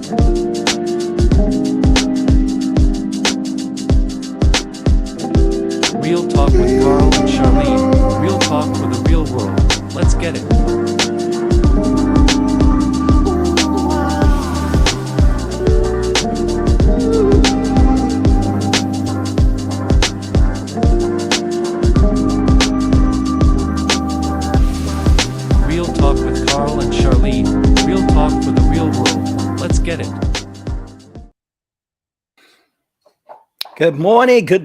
Real Talk with Carl and Charlene. Real talk for the real world. Let's get it. Real Talk with Carl and Charlene. Real talk for the real world. Let's get it. Good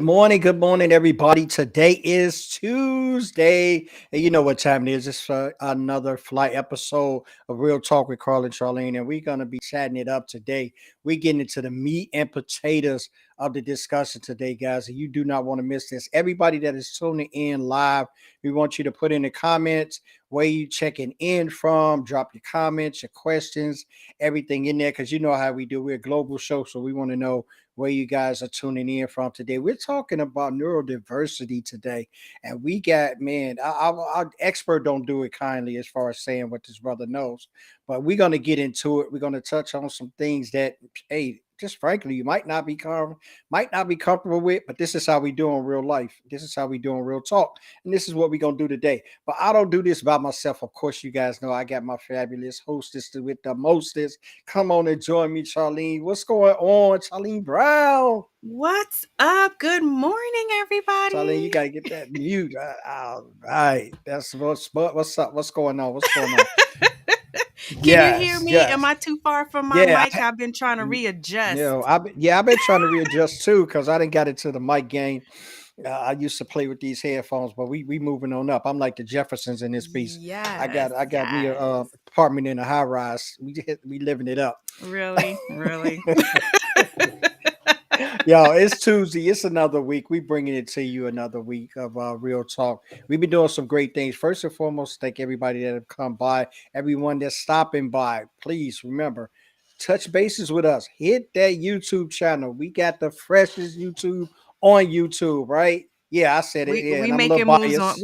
morning, everybody. Today is Tuesday, and you know what time it is. It's another flight episode of Real Talk with Carl and Charlene, and we're gonna be chatting it up today. We're getting into the meat and potatoes of the discussion today, guys, and you do not want to miss this. Everybody that is tuning in live, we want you to put in the comments where you checking in from. Drop your comments, your questions, everything in there, because you know how we do. We're a global show, so we want to know where you guys are tuning in from today. We're talking about neurodiversity today, and we got, man, our expert don't do it kindly as far as saying what this brother knows, but we're going to get into it. We're going to touch on some things that, hey, just frankly, you might not be comfortable with, but this is how we do in real life. This is how we do in real talk, and this is what we're gonna do today. But I don't do this by myself. Of course, you guys know I got my fabulous hostess with the mostest. Come on and join me, Charlene. What's going on, Charlene Brown? What's up? Good morning, everybody. Charlene, you gotta get that mute. All right, that's what's up. What's going on? What's going on? Can you hear me? Am I too far from my mic? I've been trying to readjust. I've been trying to readjust too because I didn't get into the mic game. I used to play with these headphones, but we moving on up. I'm like the Jeffersons in this piece. I got me a apartment in a high rise. We living it up. Really. Yo, it's Tuesday. It's another week. We bringing it to you another week of Real Talk. We've been doing some great things. First and foremost, thank everybody that have come by, everyone that's stopping by. Please remember, touch bases with us. Hit that YouTube channel. We got the freshest YouTube on YouTube, right? Yeah, I said it. We I'm making moves on.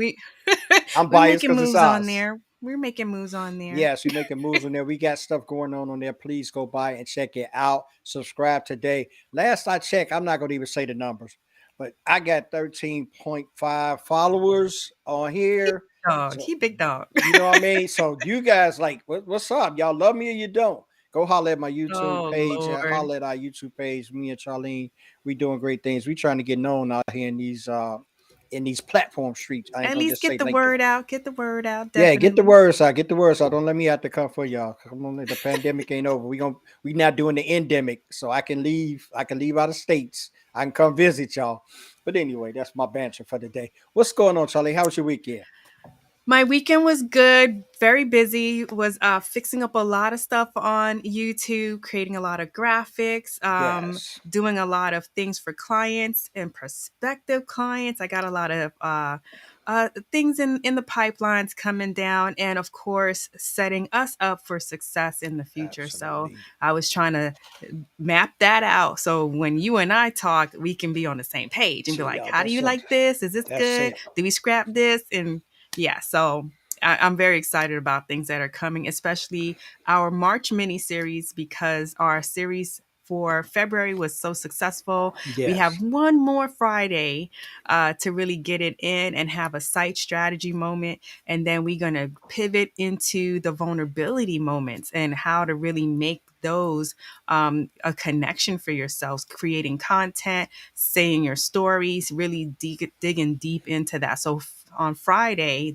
I'm biased because it's on there. We're making moves on there. Yes, we're making moves on there. We got stuff going on there. Please go by and check it out. Subscribe today. Last I checked, I'm not going to even say the numbers, but I got 13.5 followers on here. He big dog. You know what I mean? So you guys like, what's up? Y'all love me or you don't? Go holler at my YouTube page. Lord. Holler at our YouTube page. Me and Charlene, we doing great things. We trying to get known out here in these platform streets. At least get the word out. Get the word out. Definitely. Yeah, get the words out. Get the words out. Don't let me have to come for y'all. Come on, the pandemic ain't over. We not doing the endemic, so I can leave. I can leave out of states. I can come visit y'all. But anyway, that's my banter for the day. What's going on, Charlie? How was your weekend? My weekend was good, very busy, was fixing up a lot of stuff on YouTube, creating a lot of graphics, doing a lot of things for clients and prospective clients. I got a lot of things in the pipelines coming down, and of course, setting us up for success in the future. Absolutely. So I was trying to map that out. So when you and I talk, we can be on the same page and be like, how do you like this? Is this good? Do we scrap this? And yeah, so I'm very excited about things that are coming, especially our March mini series, because our series for February was so successful. Yes. We have one more Friday to really get it in and have a site strategy moment. And then we're going to pivot into the vulnerability moments and how to really make those a connection for yourselves, creating content, saying your stories, really digging deep into that. So on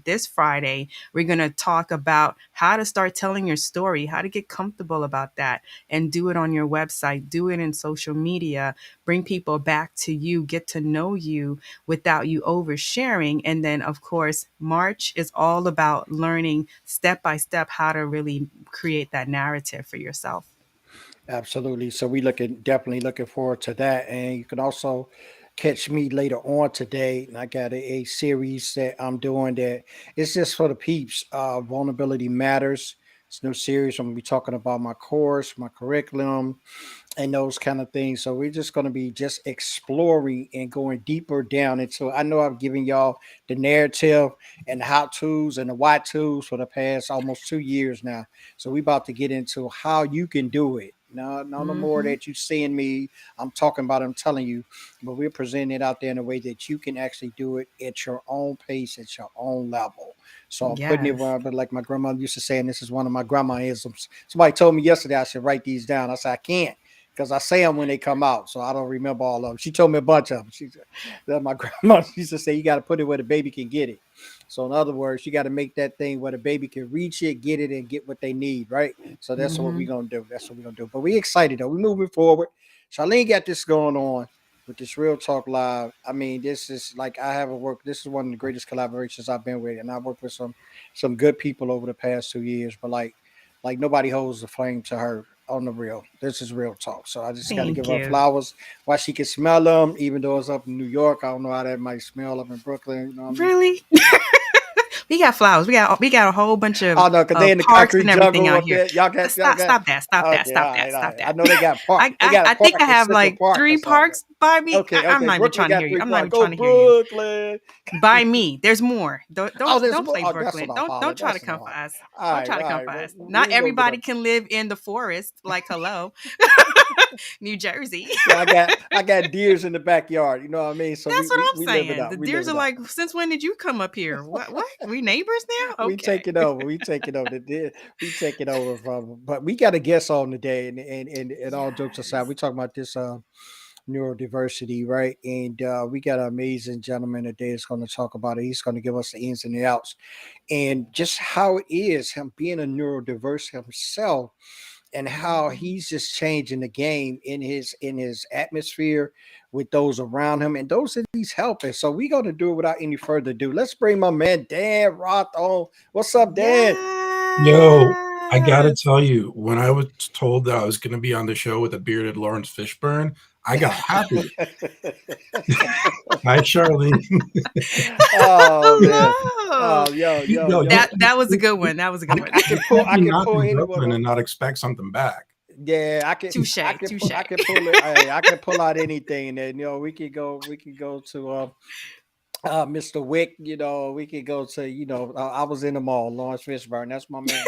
this Friday, we're going to talk about how to start telling your story, how to get comfortable about that and do it on your website, do it in social media, bring people back to you, get to know you without you oversharing. And then, of course, March is all about learning step by step how to really create that narrative for yourself. Absolutely. So we definitely looking forward to that. And you can also catch me later on today. And I got a series that I'm doing that it's just for the peeps. Vulnerability Matters. It's a new series. I'm going to be talking about my course, my curriculum, and those kind of things. So we're just going to be just exploring and going deeper down into. I know I've given y'all the narrative and the how-tos and the why-tos for the past almost 2 years now. So we're about to get into how you can do it. No more that you seeing me. I'm talking about. I'm telling you, but we're presenting it out there in a way that you can actually do it at your own pace, at your own level. So I'm putting it Yes. where, but like my grandmother used to say, and this is one of my grandma-isms. Somebody told me yesterday I should write these down. I said I can't because I say them when they come out, so I don't remember all of them. She told me a bunch of them. She said that my grandma used to say you got to put it where the baby can get it. So in other words, you got to make that thing where the baby can reach it, get it, and get what they need, right? So that's what we're Hmm. gonna do. That's what we're gonna do. But we excited though. We're moving forward. Charlene got this going on with this Real Talk Live. I mean, this is like I haven't worked. This is one of the greatest collaborations I've been with, and I worked with some good people over the past 2 years. But like nobody holds the flame to her on the real. This is Real Talk. So I just got to give Thank her you. flowers while she can smell them, even though it's up in New York. I don't know how that might smell up in Brooklyn. You know what I mean? Really? We got flowers. We got a whole bunch Oh no, because they in the parks and concrete everything jungle out up here. there. Y'all got. Stop that! Stop that! Okay, all Stop that! right, all Stop right. I that! know they got park. I, They I got a I think park I in have Central like Park or three something. parks by me. Okay, I'm okay. not even Brooklyn trying to got hear you. three I'm not parks. even Go trying to hear you. Brooklyn. By me, there's more. Don't Oh, don't there's don't more. play Oh, that's Brooklyn. enough, Don't Holland. try to That's come enough. for us. All Don't right, try all to come right. for Well, us. Not we gonna get everybody up. can live in the forest. Like hello, New Jersey. Yeah, I got deers in the backyard. You know what I mean? So That's what I'm we live it saying. up. The We live deers are it up. like, since when did you come up here? What? We neighbors now? We Okay. take it over. We take it over. We take it over from 'em. But we got a guest on today, and all jokes aside, Yes. we talking about this neurodiversity, right? And we got an amazing gentleman today that's going to talk about it. He's going to give us the ins and the outs and just how it is him being a neurodiverse himself and how Mhm. he's just changing the game in his atmosphere with those around him and those that he's helping. So we're going to do it without any further ado. Let's bring my man Dan Roth on. What's up, Dan? Yo, I gotta Yes. tell you, when I was told that I was gonna be on the show with a bearded Lawrence Fishburne, I got happy. Hi, Charlene. Oh man. Hello. Oh yo, yo, Yo, yo. That was a good one. That was a I, good one. I I can pull can't I be can not pull in anyone Brooklyn up. and not expect something back. Yeah, Touche. Touche. I can pull it. I can pull out anything, and we could go to Mr. Wick. We could go to I was in the mall, Lawrence Fishburne. That's my man.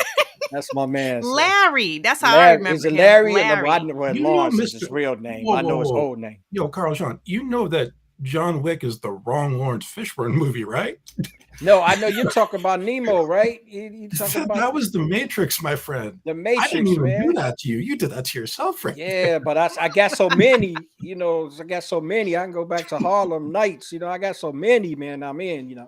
That's my man. So Larry. That's how I Larry is remember it him. Larry? And well, I Larry. know well, You know, Lawrence is Mister. his real name. Whoa, I whoa, know his whoa. whole name. Yo, Carl Shawn, you know that John Wick is the wrong Lawrence Fishburne movie, right? No, I know you're talking about Nemo, right? You talking about That was The Matrix, my friend. the I didn't Matrix, even do man. that to you. You did that to yourself, right? Yeah, but I got so many, I got so many. I can go back to Harlem Nights. I got so many, man. I'm in.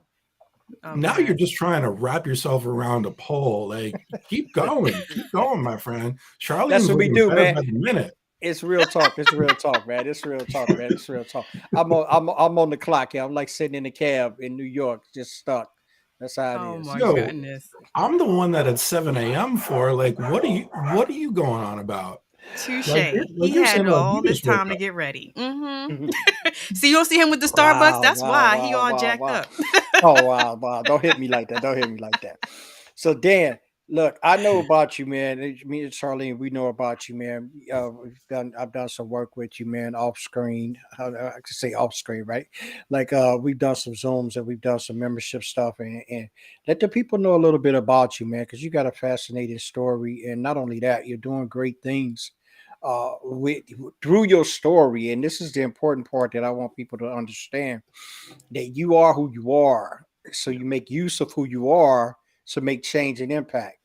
Oh Now you're man. just trying to wrap yourself around a pole. Like, keep going, my friend. That's Charlene's what we looking do, better man. by the minute. It's real talk. It's real talk, man. It's real talk, man. It's real talk. I'm on the clock here. I'm like sitting in a cab in New York, just stuck. That's how it Oh is. my Yo, goodness. I'm the one that at 7 a.m. for. Like, what are you going on about? Touche. Like, He you're saying had like you all this just woke time to up. get ready. See, you don't see him with the Starbucks. Wow, That's wow, why he wow, all wow, jacked wow. up. Oh, wow, wow. Don't hit me like that. Don't hit me like that. So, Dan, look, I know about you, man. Me and Charlene, we know about you, man. I've done some work with you, man, off screen. I could say off screen, right? Like, we've done some Zooms and we've done some membership stuff, and let the people know a little bit about you, man, because you got a fascinating story, and not only that, you're doing great things with through your story. And this is the important part that I want people to understand, that you are who you are, so you make use of who you are to make change and impact.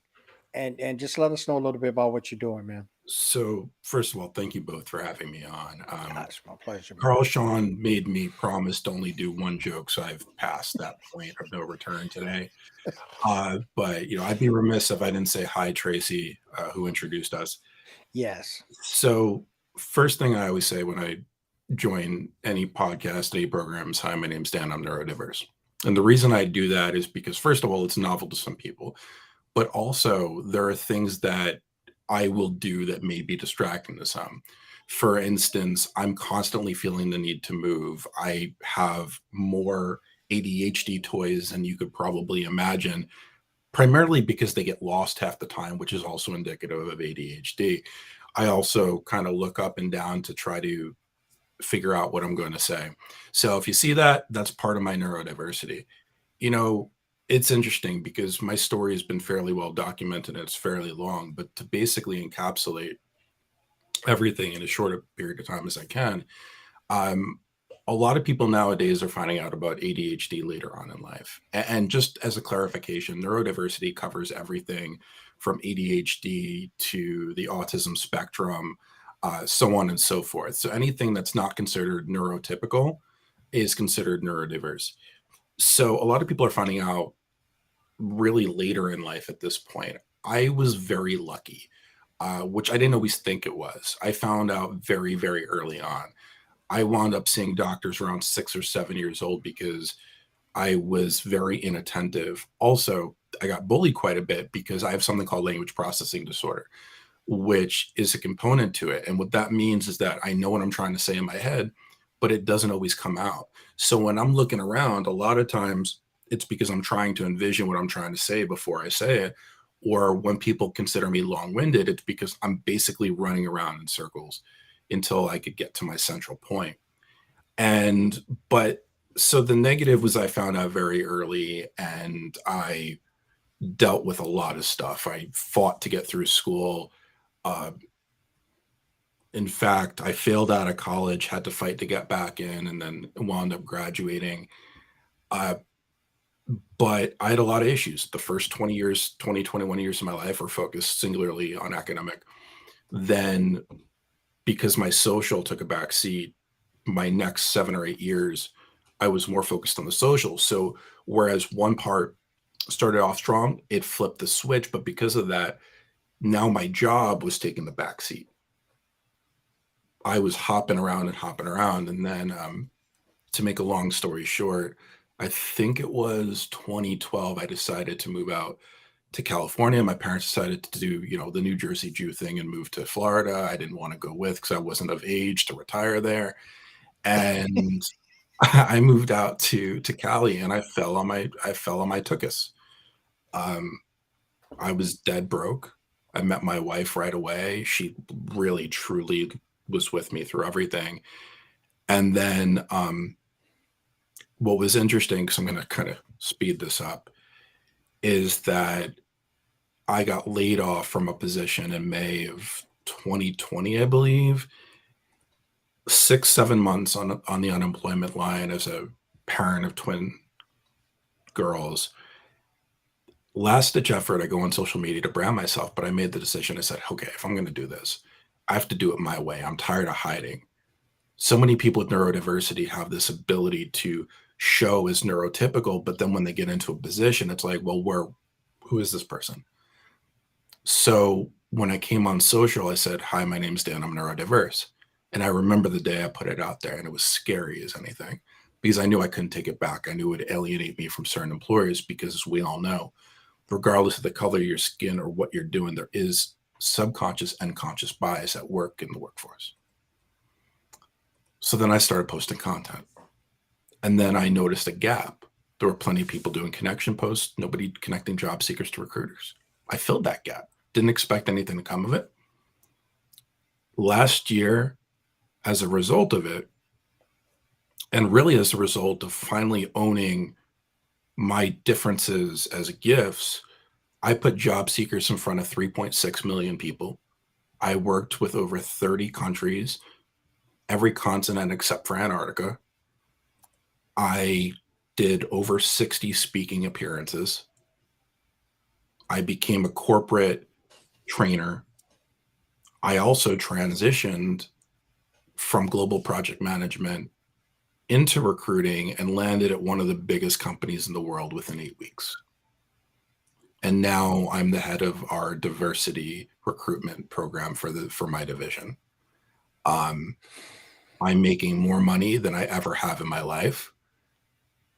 And just let us know a little bit about what you're doing, man. So, first of all, thank you both for having me on. It's my pleasure, man. Carl Shawn made me promise to only do one joke, so I've passed that point of no return today. But I'd be remiss if I didn't say hi, Tracy, who introduced us. Yes. So, first thing I always say when I join any podcast, any programs, hi, my name's Dan, I'm neurodiverse. And the reason I do that is because, first of all, it's novel to some people, but also there are things that I will do that may be distracting to some. For instance, I'm constantly feeling the need to move. I have more ADHD toys than you could probably imagine, primarily because they get lost half the time, which is also indicative of ADHD. I also kind of look up and down to try to figure out what I'm going to say. So if you see that, that's part of my neurodiversity. It's interesting because my story has been fairly well documented and it's fairly long, but to basically encapsulate everything in as short a period of time as I can. Um, a lot of people nowadays are finding out about ADHD later on in life. And just as a clarification, neurodiversity covers everything from ADHD to the autism spectrum, so on and so forth. So anything that's not considered neurotypical is considered neurodiverse. So a lot of people are finding out really later in life at this point. I was very lucky, which I didn't always think it was. I found out very, very early on. I wound up seeing doctors around 6 or 7 years old because I was very inattentive. Also, I got bullied quite a bit because I have something called language processing disorder, which is a component to it. And what that means is that I know what I'm trying to say in my head, but it doesn't always come out. So when I'm looking around, a lot of times it's because I'm trying to envision what I'm trying to say before I say it. Or when people consider me long-winded, it's because I'm basically running around in circles until I could get to my central point. But so the negative was I found out very early, and I dealt with a lot of stuff. I fought to get through school. In fact, I failed out of college, had to fight to get back in, and then wound up graduating. But I had a lot of issues. The first 20 years, 21 years of my life were focused singularly on academic. Then, because my social took a back seat, my next 7 or 8 years, I was more focused on the social. So whereas one part started off strong, it flipped the switch. But because of that, now my job was taking the back seat. I was hopping around. And then to make a long story short, I think it was 2012, I decided to move out to California. My parents decided to do, the New Jersey Jew thing and move to Florida. I didn't want to go with because I wasn't of age to retire there. And I moved out to Cali, and I fell on my tuchus. I was dead broke. I met my wife right away. She really, truly was with me through everything. And then what was interesting, because I'm going to kind of speed this up, is that I got laid off from a position in May of 2020, I believe. 6-7 months on the unemployment line as a parent of twin girls. Last ditch effort, I go on social media to brand myself, but I made the decision. I said, okay, if I'm going to do this, I have to do it my way. I'm tired of hiding. So many people with neurodiversity have this ability to show as neurotypical, but then when they get into a position, it's like, well, who is this person? So when I came on social, I said, hi, my name's Dan, I'm neurodiverse. And I remember the day I put it out there, and it was scary as anything because I knew I couldn't take it back. I knew it would alienate me from certain employers because, as we all know, regardless of the color of your skin or what you're doing, there is subconscious and conscious bias at work in the workforce. So then I started posting content. And then I noticed a gap. There were plenty of people doing connection posts, nobody connecting job seekers to recruiters. I filled that gap. Didn't expect anything to come of it. Last year, as a result of it, and really as a result of finally owning my differences as gifts, I put job seekers in front of 3.6 million people. I worked with over 30 countries, every continent except for Antarctica. I did over 60 speaking appearances. I became a corporate trainer. I also transitioned from global project management into recruiting and landed at one of the biggest companies in the world within 8 weeks. And now I'm the head of our diversity recruitment program for my division. I'm making more money than I ever have in my life.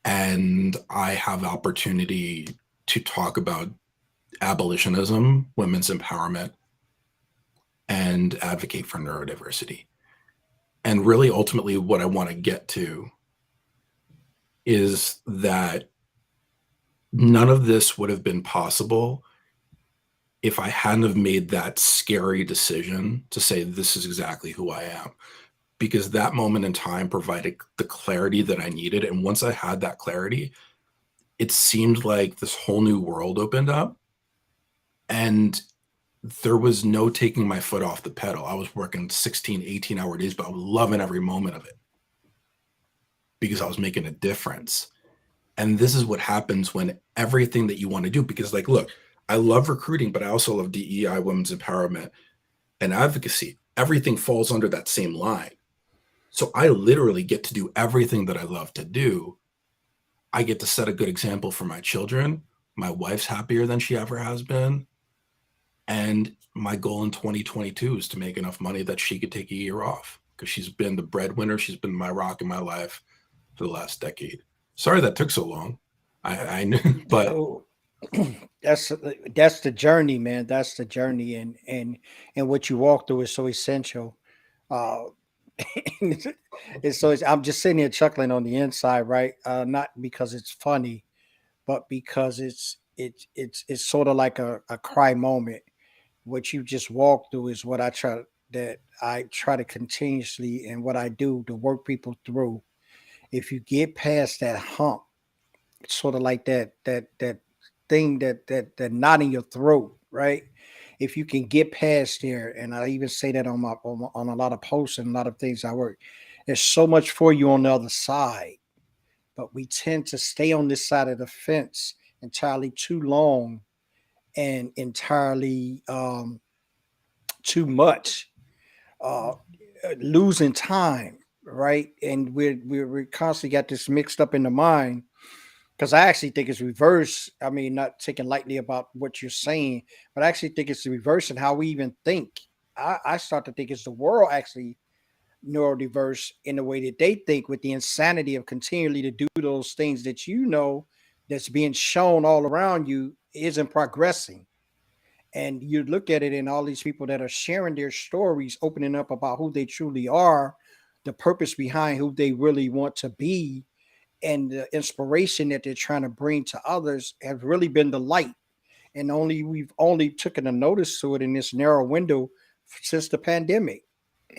And I have opportunity to talk about abolitionism, women's empowerment, and advocate for neurodiversity. And really, ultimately, what I want to get to is that none of this would have been possible if I hadn't have made that scary decision to say, this is exactly who I am. Because that moment in time provided the clarity that I needed. And once I had that clarity, it seemed like this whole new world opened up. And there was no taking my foot off the pedal. I was working 16, 18-hour days, but I was loving every moment of it because I was making a difference. And this is what happens when everything that you want to do, because like, look, I love recruiting, but I also love DEI, women's empowerment, and advocacy. Everything falls under that same line. So I literally get to do everything that I love to do. I get to set a good example for my children. My wife's happier than she ever has been. And my goal in 2022 is to make enough money that she could take a year off, because she's been the breadwinner. She's been my rock in my life for the last decade. Sorry that took so long. I knew, but that's the journey, man. That's the journey, and what you walk through is so essential. Uh, I'm just sitting here chuckling on the inside, right? Not because it's funny, but because it's sort of like a cry moment. What you just walked through is what I try to continuously, and what I do to work people through. If you get past that hump, it's sort of like that thing that knot in your throat, right? If you can get past there, and I even say that on a lot of posts and a lot of things I work, there's so much for you on the other side, but we tend to stay on this side of the fence entirely too long, and entirely too much, losing time, right? And we're constantly got this mixed up in the mind, because I actually think it's reverse. I mean, not taking lightly about what you're saying, but I actually think it's the reverse in how we even think. I start to think it's the world actually neurodiverse in the way that they think, with the insanity of continually to do those things that that's being shown all around you isn't progressing. And you look at it in all these people that are sharing their stories, opening up about who they truly are, the purpose behind who they really want to be, and the inspiration that they're trying to bring to others have really been the light. And we've only taken a notice to it in this narrow window since the pandemic,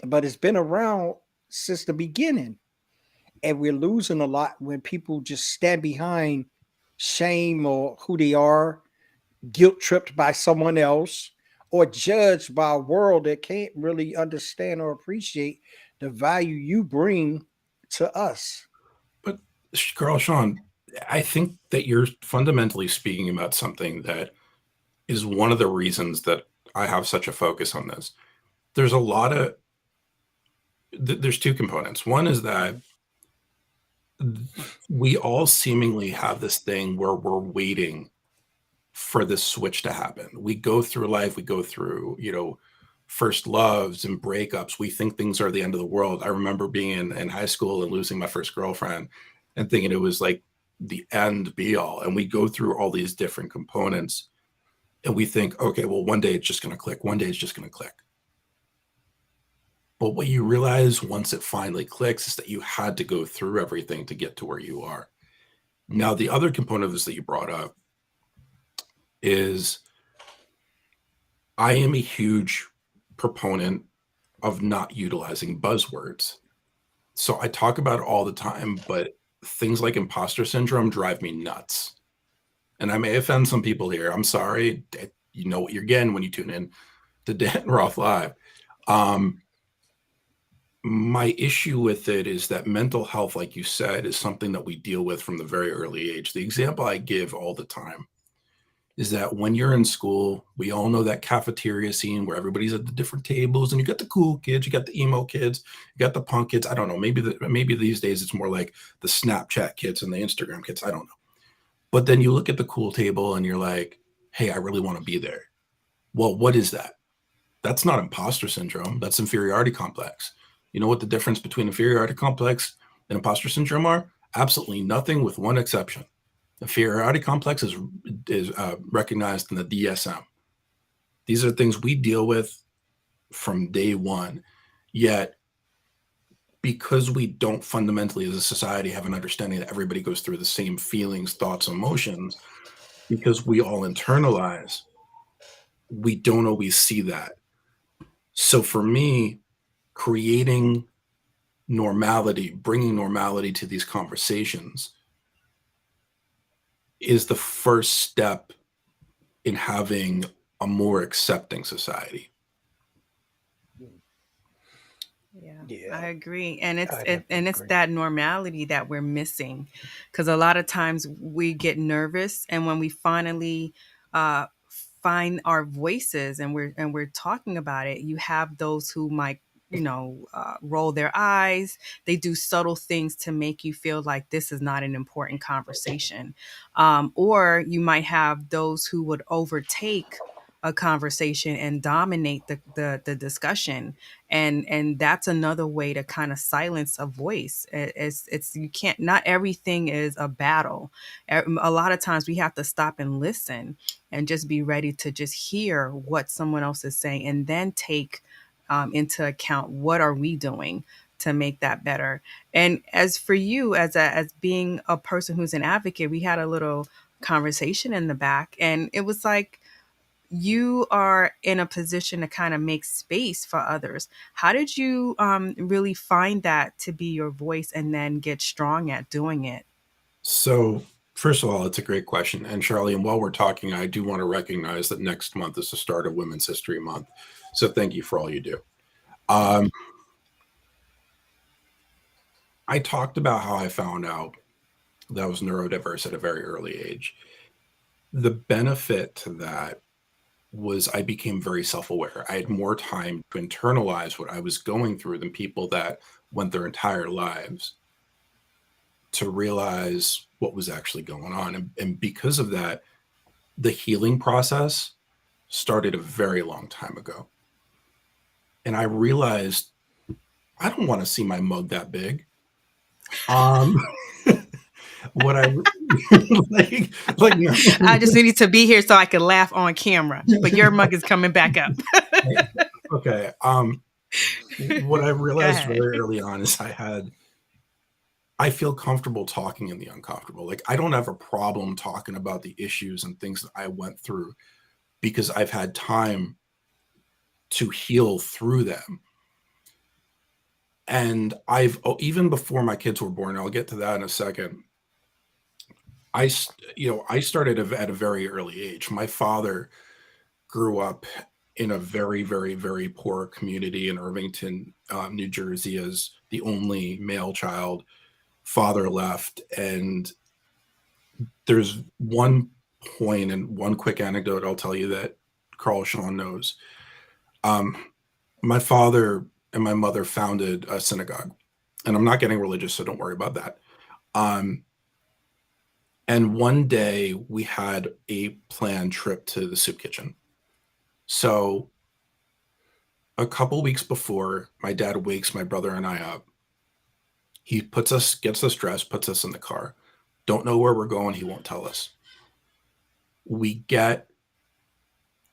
but it's been around since the beginning. And we're losing a lot when people just stand behind shame or who they are, guilt tripped by someone else, or judged by a world that can't really understand or appreciate the value you bring to us. But Carl Shawn, I think that you're fundamentally speaking about something that is one of the reasons that I have such a focus on this. There's a lot of there's two components. One is that we all seemingly have this thing where we're waiting for this switch to happen. We go through life, we go through, first loves and breakups. We think things are the end of the world. I remember being in high school and losing my first girlfriend and thinking it was like the end be all. And we go through all these different components and we think, okay, well, one day it's just going to click. One day it's just going to click. But what you realize once it finally clicks is that you had to go through everything to get to where you are. Now, the other component of this that you brought up is I am a huge proponent of not utilizing buzzwords. So I talk about it all the time, but things like imposter syndrome drive me nuts. And I may offend some people here. I'm sorry. You know what you're getting when you tune in to Dan Roth Live. My issue with it is that mental health, like you said, is something that we deal with from the very early age. The example I give all the time is that when you're in school, we all know that cafeteria scene where everybody's at the different tables and you got the cool kids, you got the emo kids, you got the punk kids. I don't know. Maybe these days it's more like the Snapchat kids and the Instagram kids. I don't know. But then you look at the cool table and you're like, hey, I really want to be there. Well, what is that? That's not imposter syndrome. That's inferiority complex. You know what the difference between inferiority complex and imposter syndrome are? Absolutely nothing, with one exception. Inferiority complex is recognized in the DSM. These are things we deal with from day one. Yet, because we don't fundamentally as a society have an understanding that everybody goes through the same feelings, thoughts, emotions, because we all internalize, we don't always see that. So for me, creating normality, bringing normality to these conversations is the first step in having a more accepting society. Yeah, I agree. And it's I definitely it's agree. that normality that we're missing, because a lot of times we get nervous, and when we finally uh, find our voices and we're talking about it, you have those who might, roll their eyes. They do subtle things to make you feel like this is not an important conversation, or you might have those who would overtake a conversation and dominate the discussion, and that's another way to kind of silence a voice. It's you can't, not everything is a battle. A lot of times we have to stop and listen and just be ready to just hear what someone else is saying, and then take into account what are we doing to make that better. And as for you, as being a person who's an advocate, we had a little conversation in the back, and it was like, you are in a position to kind of make space for others. How did you really find that to be your voice and then get strong at doing it? So, first of all, it's a great question. And Charlene, while we're talking, I do want to recognize that next month is the start of Women's History Month. So thank you for all you do. I talked about how I found out that I was neurodiverse at a very early age. The benefit to that was I became very self-aware. I had more time to internalize what I was going through than people that went their entire lives to realize what was actually going on. And because of that, the healing process started a very long time ago. And I realized I don't want to see my mug that big. What I like no. I just needed to be here so I could laugh on camera, but your mug is coming back up. Okay. What I realized very early on is I feel comfortable talking in the uncomfortable. Like, I don't have a problem talking about the issues and things that I went through because I've had time to heal through them. And even before my kids were born, I'll get to that in a second. I started at a very early age. My father grew up in a very, very, very poor community in Irvington, New Jersey, as the only male child. Father left, and there's one point and one quick anecdote I'll tell you that Carl Shawn knows. My father and my mother founded a synagogue, and I'm not getting religious, so don't worry about that. And one day we had a planned trip to the soup kitchen. So a couple weeks before, my dad wakes my brother and I up. He gets us dressed, puts us in the car. Don't know where we're going. He won't tell us. We get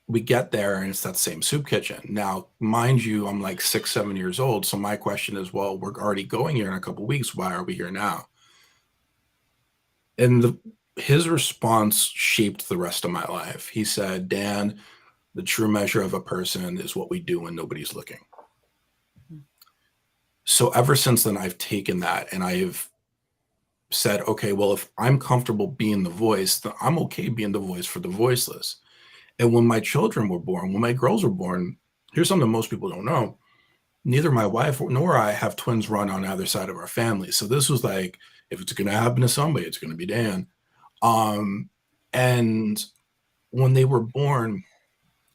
there, and it's that same soup kitchen. Now, mind you, I'm like 6, 7 years old. So my question is, well, we're already going here in a couple of weeks. Why are we here now? And his response shaped the rest of my life. He said, Dan, the true measure of a person is what we do when nobody's looking. So ever since then, I've taken that and I've said, okay, well, if I'm comfortable being the voice, then I'm okay being the voice for the voiceless. And when my children were born, when my girls were born, here's something most people don't know. Neither my wife nor I have twins run on either side of our family. So this was like, if it's going to happen to somebody, it's going to be Dan. And when they were born,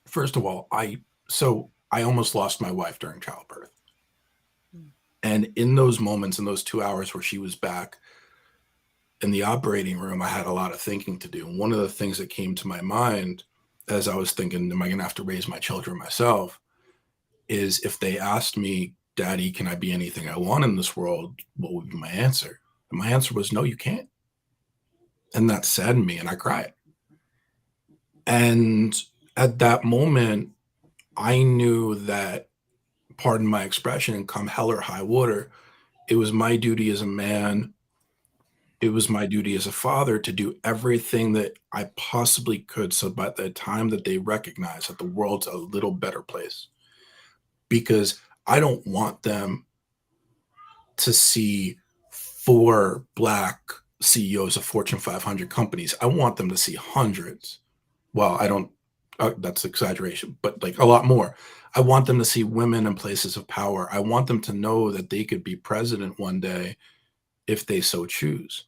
first of all, I almost lost my wife during childbirth. And in those moments, in those 2 hours where she was back in the operating room, I had a lot of thinking to do. And one of the things that came to my mind as I was thinking, am I going to have to raise my children myself, is if they asked me, Daddy, can I be anything I want in this world? What would be my answer? And my answer was, no, you can't. And that saddened me, and I cried. And at that moment, I knew that, pardon my expression, come hell or high water, it was my duty as a man, it was my duty as a father to do everything that I possibly could so by the time that they recognize that the world's a little better place. Because I don't want them to see 4 Black CEOs of Fortune 500 companies. I want them to see hundreds. Well, I don't That's exaggeration, but like a lot more. I want them to see women in places of power. I want them to know that they could be president one day if they so choose.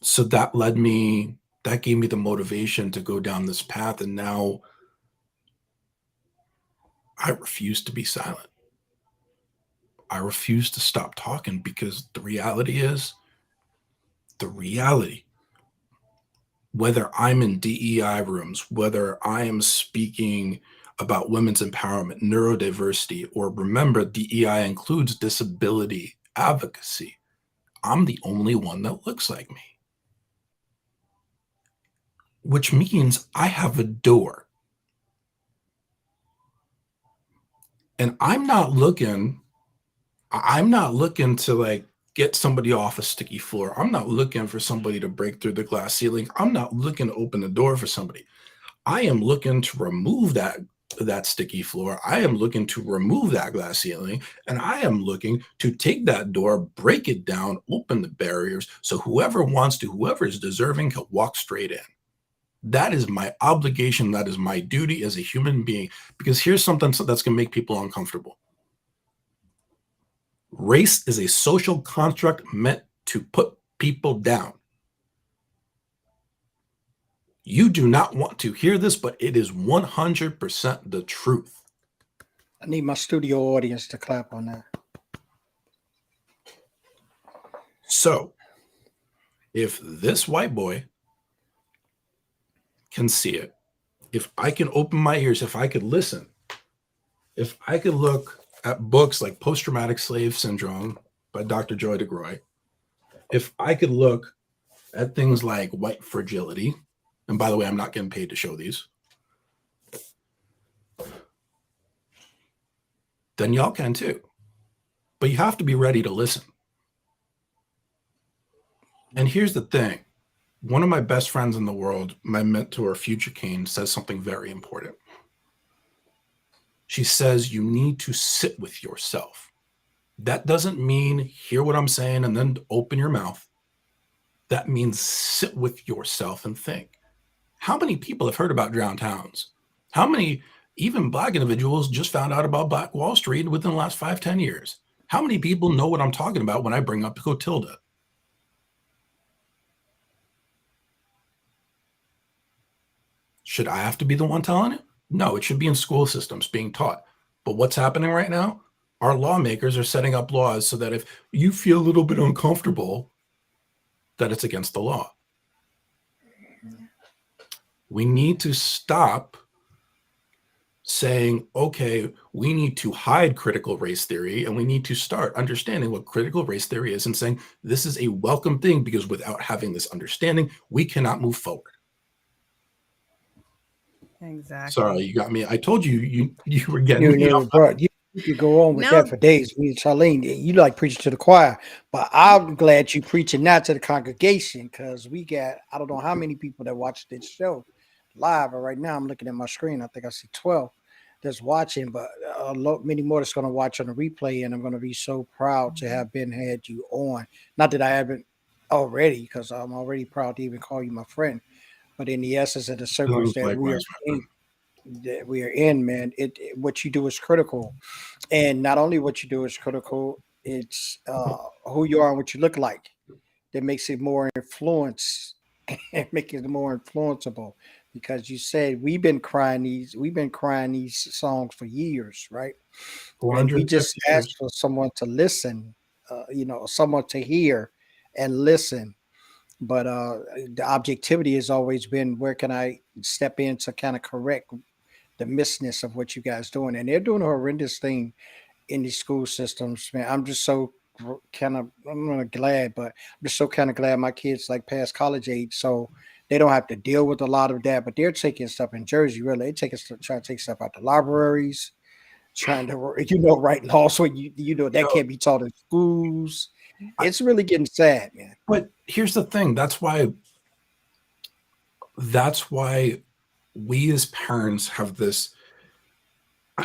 So that gave me the motivation to go down this path. And now I refuse to be silent. I refuse to stop talking, because the reality, whether I'm in DEI rooms, whether I am speaking about women's empowerment, neurodiversity, or remember, DEI includes disability advocacy, I'm the only one that looks like me. Which means I have a door. And I'm not looking to like get somebody off a sticky floor. I'm not looking for somebody to break through the glass ceiling. I'm not looking to open the door for somebody. I am looking to remove that sticky floor. I am looking to remove that glass ceiling, and I am looking to take that door, break it down, open the barriers, so whoever is deserving can walk straight in. That is my obligation. That is my duty as a human being, because here's something that's going to make people uncomfortable. Race is a social construct meant to put people down. You do not want to hear this, but it is 100% the truth. I need my studio audience to clap on that. So, if this white boy can see it, if I can open my ears, if I could listen, if I could look at books like Post-Traumatic Slave Syndrome by Dr. Joy DeGroy, if I could look at things like white fragility, and by the way, I'm not getting paid to show these, then y'all can too. But you have to be ready to listen. And here's the thing. One of my best friends in the world, my mentor, Future Kane, says something very important. She says you need to sit with yourself. That doesn't mean hear what I'm saying and then open your mouth. That means sit with yourself and think. How many people have heard about drowned towns? How many, even Black individuals, just found out about Black Wall Street within the last 5-10 years? How many people know what I'm talking about when I bring up Cotilda? Should I have to be the one telling it? No, it should be in school systems being taught. But what's happening right now? Our lawmakers are setting up laws so that if you feel a little bit uncomfortable, that it's against the law. We need to stop saying, okay, we need to hide critical race theory, and we need to start understanding what critical race theory is and saying this is a welcome thing, because without having this understanding, we cannot move forward. Exactly. Sorry, you got me. I told you were getting me off. Bro, you could go on with that for days. Me and Charlene, you like preaching to the choir, but I'm glad you preaching not to the congregation, because we got, I don't know how many people that watch this show live, but right now I'm looking at my screen. I think I see 12 that's watching, but many more that's going to watch on the replay, and I'm going to be so proud to have had you on. Not that I haven't already, because I'm already proud to even call you my friend. But in the essence of the circles that we are in, man, what you do is critical. And not only what you do is critical, it's who you are and what you look like that makes it more influence and make it more influenceable. Because you said we've been crying these songs for years, right? And we just asked for someone to listen, someone to hear and listen. But the objectivity has always been, where can I step in to kind of correct the missness of what you guys doing? And they're doing a horrendous thing in these school systems, man. I'm just so I'm not glad, but I'm just so kind of glad my kids like past college age, so they don't have to deal with a lot of that. But they're taking stuff in Jersey, really. Trying to take stuff out the libraries, trying to, write laws so that can't be taught in schools. It's really getting sad, man. But here's the thing. That's why we as parents have this.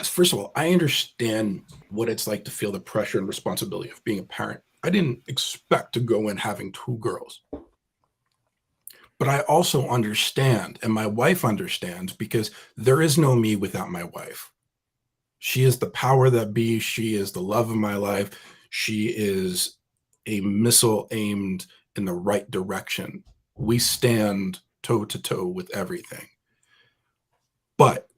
First of all, I understand what it's like to feel the pressure and responsibility of being a parent. I didn't expect to go in having 2 girls. But I also understand, and my wife understands, because there is no me without my wife. She is the power that be. She is the love of my life. She is a missile aimed in the right direction. We stand toe to toe with everything. But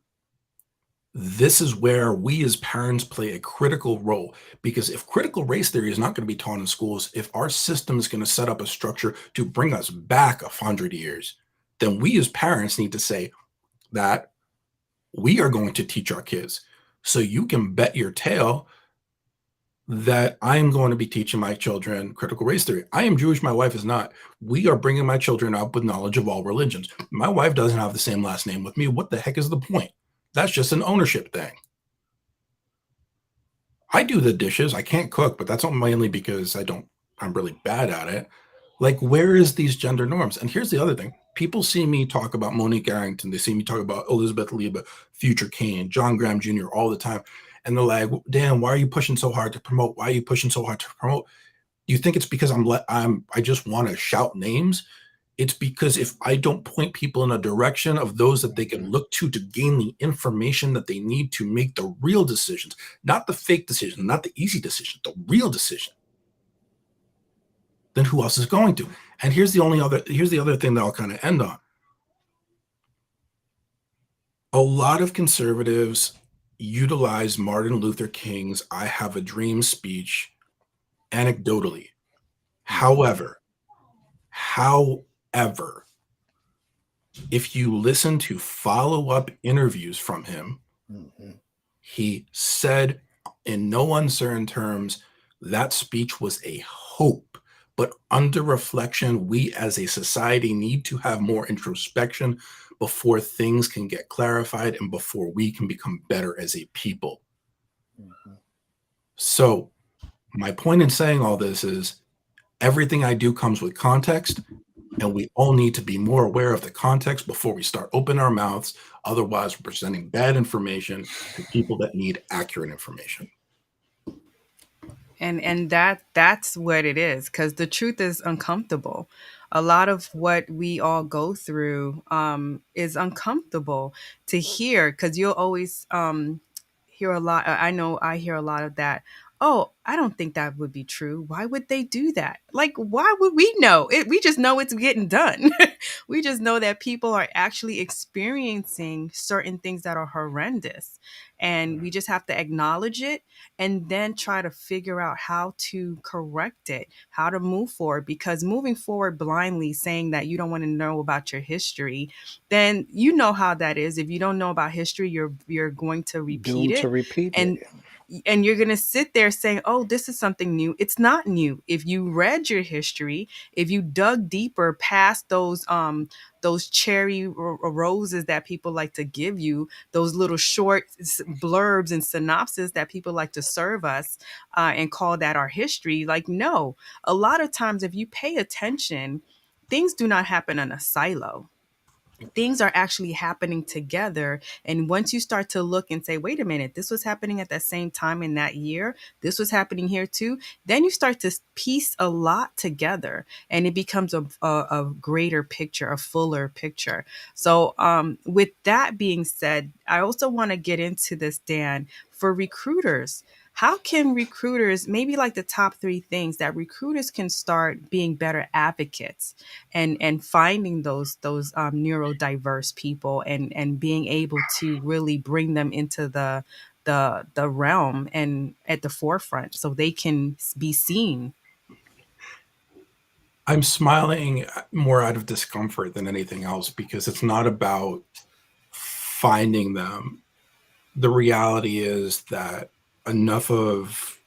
this is where we as parents play a critical role, because if critical race theory is not going to be taught in schools, if our system is going to set up a structure to bring us back 100 years, then we as parents need to say that we are going to teach our kids. So you can bet your tail that I am going to be teaching my children critical race theory. I am Jewish. My wife is not. We are bringing my children up with knowledge of all religions. My wife doesn't have the same last name with me. What the heck is the point? That's just an ownership thing. I do the dishes. I can't cook, but that's not mainly because I'm really bad at it. Like, where is these gender norms? And here's the other thing. People see me talk about Monique Arrington. They see me talk about Elizabeth Leba, Future Kane, John Graham Jr. all the time. And they're like, Dan, why are you pushing so hard to promote? Why are you pushing so hard to promote? You think it's because I just want to shout names? It's because if I don't point people in a direction of those that they can look to gain the information that they need to make the real decisions, not the fake decision, not the easy decision, the real decision, then who else is going to? And here's the other thing that I'll kind of end on. A lot of conservatives utilize Martin Luther King's "I Have a Dream" speech anecdotally. However, if you listen to follow-up interviews from him, he said in no uncertain terms that speech was a hope. But under reflection, we as a society need to have more introspection before things can get clarified and before we can become better as a people. So my point in saying all this is everything I do comes with context, and we all need to be more aware of the context before we start opening our mouths. Otherwise, we're presenting bad information to people that need accurate information. And that's what it is, because the truth is uncomfortable. A lot of what we all go through is uncomfortable to hear, because you'll always hear a lot. I know I hear a lot of that. Oh, I don't think that would be true. Why would they do that? Like, why would we know it? We just know it's getting done. We just know that people are actually experiencing certain things that are horrendous. And we just have to acknowledge it and then try to figure out how to correct it, how to move forward. Because moving forward blindly, saying that you don't want to know about your history, then you know how that is. If you don't know about history, you're going to repeat Doomed it. to repeat And it. and you're going to sit there saying, oh, this is something new. It's not new. If you read your history, if you dug deeper past those cherry roses that people like to give you, those little short blurbs and synopsis that people like to serve us and call that our history, like, no, a lot of times if you pay attention, things do not happen in a silo. Things are actually happening together. And once you start to look and say, wait a minute, this was happening at that same time in that year, this was happening here too, then you start to piece a lot together and it becomes a greater picture, a fuller picture. So with that being said, I also want to get into this, Dan, for recruiters. How can recruiters, maybe like the top 3 things that recruiters can start being better advocates and finding those neurodiverse people and being able to really bring them into the realm and at the forefront so they can be seen? I'm smiling more out of discomfort than anything else, because it's not about finding them. The reality is that enough of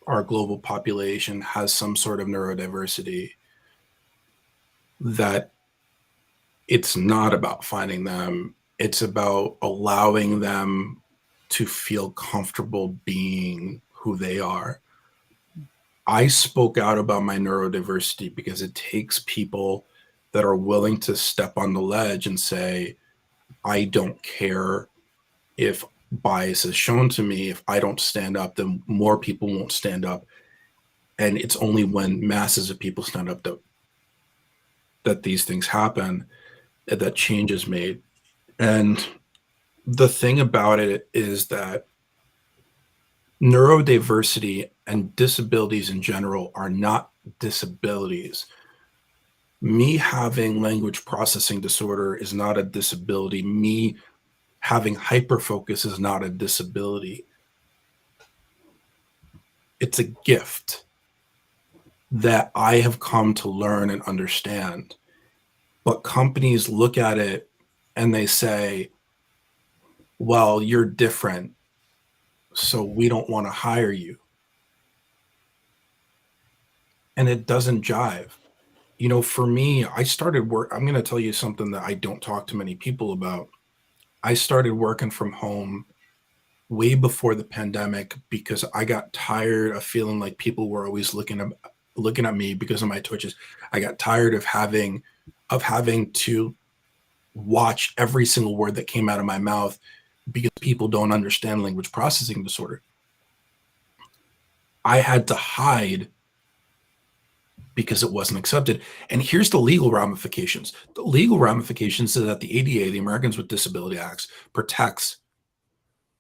our global population has some sort of neurodiversity that it's not about finding them. It's about allowing them to feel comfortable being who they are. I spoke out about my neurodiversity because it takes people that are willing to step on the ledge and say, I don't care if bias is shown to me. If I don't stand up, then more people won't stand up. And it's only when masses of people stand up that that these things happen, that change is made. And the thing about it is that neurodiversity and disabilities in general are not disabilities. Me having language processing disorder is not a disability. Me having hyperfocus is not a disability. It's a gift that I have come to learn and understand. But companies look at it and they say, well, you're different, so we don't want to hire you. And it doesn't jive. You know, for me, I started work. I'm going to tell you something that I don't talk to many people about. I started working from home way before the pandemic because I got tired of feeling like people were always looking at me because of my twitches. I got tired of having to watch every single word that came out of my mouth because people don't understand language processing disorder. I had to hide because it wasn't accepted. And here's the legal ramifications. The legal ramifications is that the ADA, the Americans with Disability Acts, protects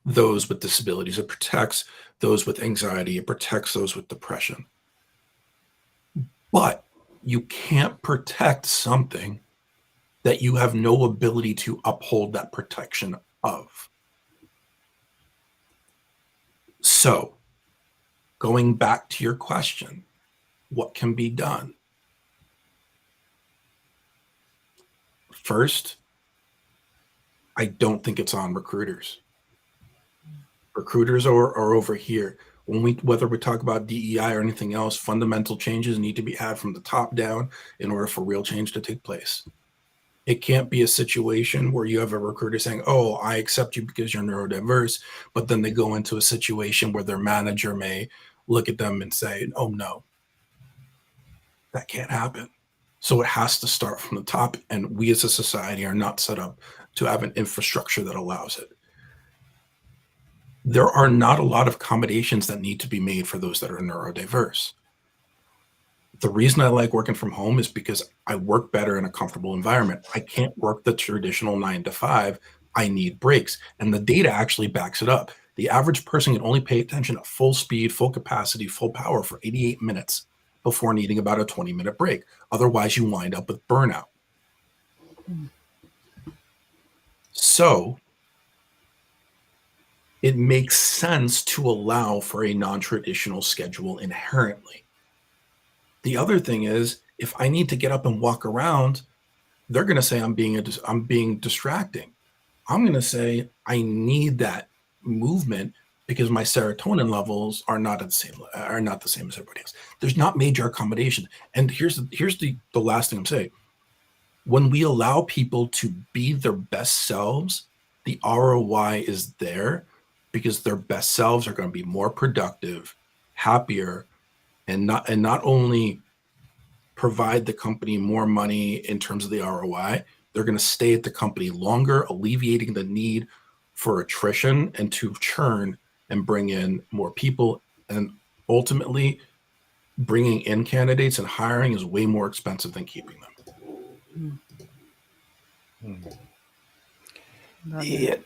those with disabilities. It protects those with anxiety. It protects those with depression. But you can't protect something that you have no ability to uphold that protection of. So, going back to your question, what can be done? First, I don't think it's on recruiters. Recruiters are over here. Whether we talk about DEI or anything else, fundamental changes need to be had from the top down in order for real change to take place. It can't be a situation where you have a recruiter saying, oh, I accept you because you're neurodiverse, but then they go into a situation where their manager may look at them and say, oh, no, that can't happen. So it has to start from the top, and we as a society are not set up to have an infrastructure that allows it. There are not a lot of accommodations that need to be made for those that are neurodiverse. The reason I like working from home is because I work better in a comfortable environment. I can't work the traditional 9 to 5. I need breaks. And the data actually backs it up. The average person can only pay attention at full speed, full capacity, full power for 88 minutes before needing about a 20-minute break. Otherwise, you wind up with burnout. So it makes sense to allow for a non-traditional schedule inherently. The other thing is, if I need to get up and walk around, they're going to say I'm being distracting. I'm going to say I need that movement because my serotonin levels are not the same as everybody else. There's not major accommodation. And here's the last thing I'm saying. When we allow people to be their best selves, the ROI is there because their best selves are going to be more productive, happier, and not only provide the company more money in terms of the ROI, they're going to stay at the company longer, alleviating the need for attrition and to churn and bring in more people. And ultimately, bringing in candidates and hiring is way more expensive than keeping them. Yeah.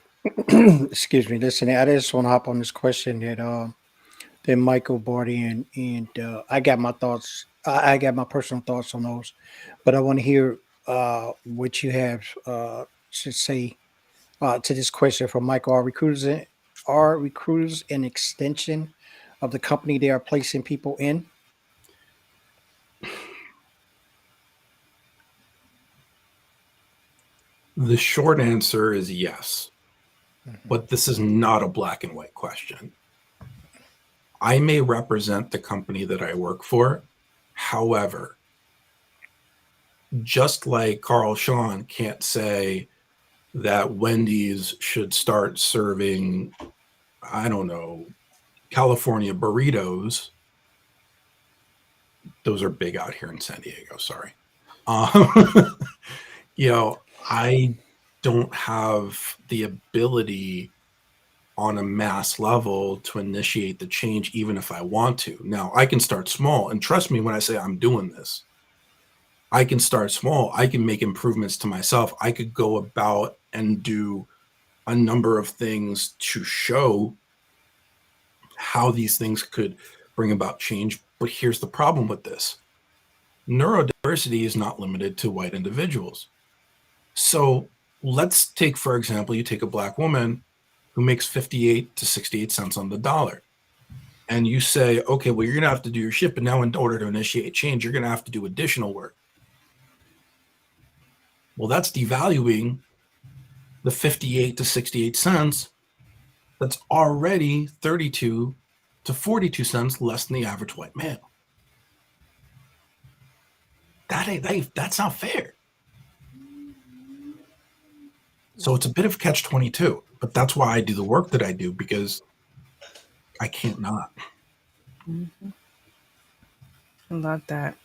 Excuse me. Listen, I just want to hop on this question that Michael brought in, and I got my thoughts. I got my personal thoughts on those, but I want to hear what you have to say to this question from Michael. Are recruiters an extension of the company they are placing people in? The short answer is yes, but this is not a black and white question. I may represent the company that I work for. However, just like Carl Shawn can't say that Wendy's should start serving, I don't know, California burritos. Those are big out here in San Diego. Sorry. I don't have the ability on a mass level to initiate the change, even if I want to. Now, I can start small, and trust me when I say I'm doing this. I can start small. I can make improvements to myself. I could go about and do a number of things to show how these things could bring about change. But here's the problem with this. Neurodiversity is not limited to white individuals. So let's take, for example, you take a Black woman who makes 58 to 68 cents on the dollar. And you say, okay, well, you're going to have to do your shit, but now in order to initiate change, you're going to have to do additional work. Well, that's devaluing the 58 to 68 cents that's already 32 to 42 cents less than the average white male. That's not fair. So it's a bit of catch-22, but that's why I do the work that I do, because I can't not. Mm-hmm. I love that.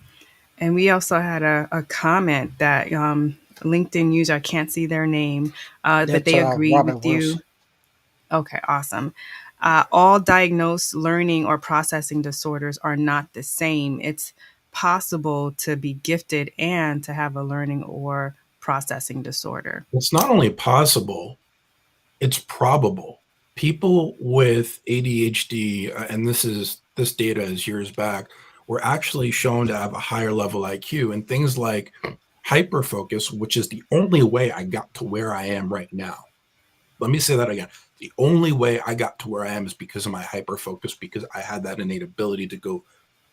And we also had a comment that LinkedIn user, I can't see their name, but they agree Robert with you. Wilson. Okay, awesome. All diagnosed learning or processing disorders are not the same. It's possible to be gifted and to have a learning or processing disorder. It's not only possible, it's probable. People with ADHD, and this data is years back, were actually shown to have a higher level IQ, and things like hyperfocus, which is the only way I got to where I am right now. Let me say that again. The only way I got to where I am is because of my hyperfocus, because I had that innate ability to go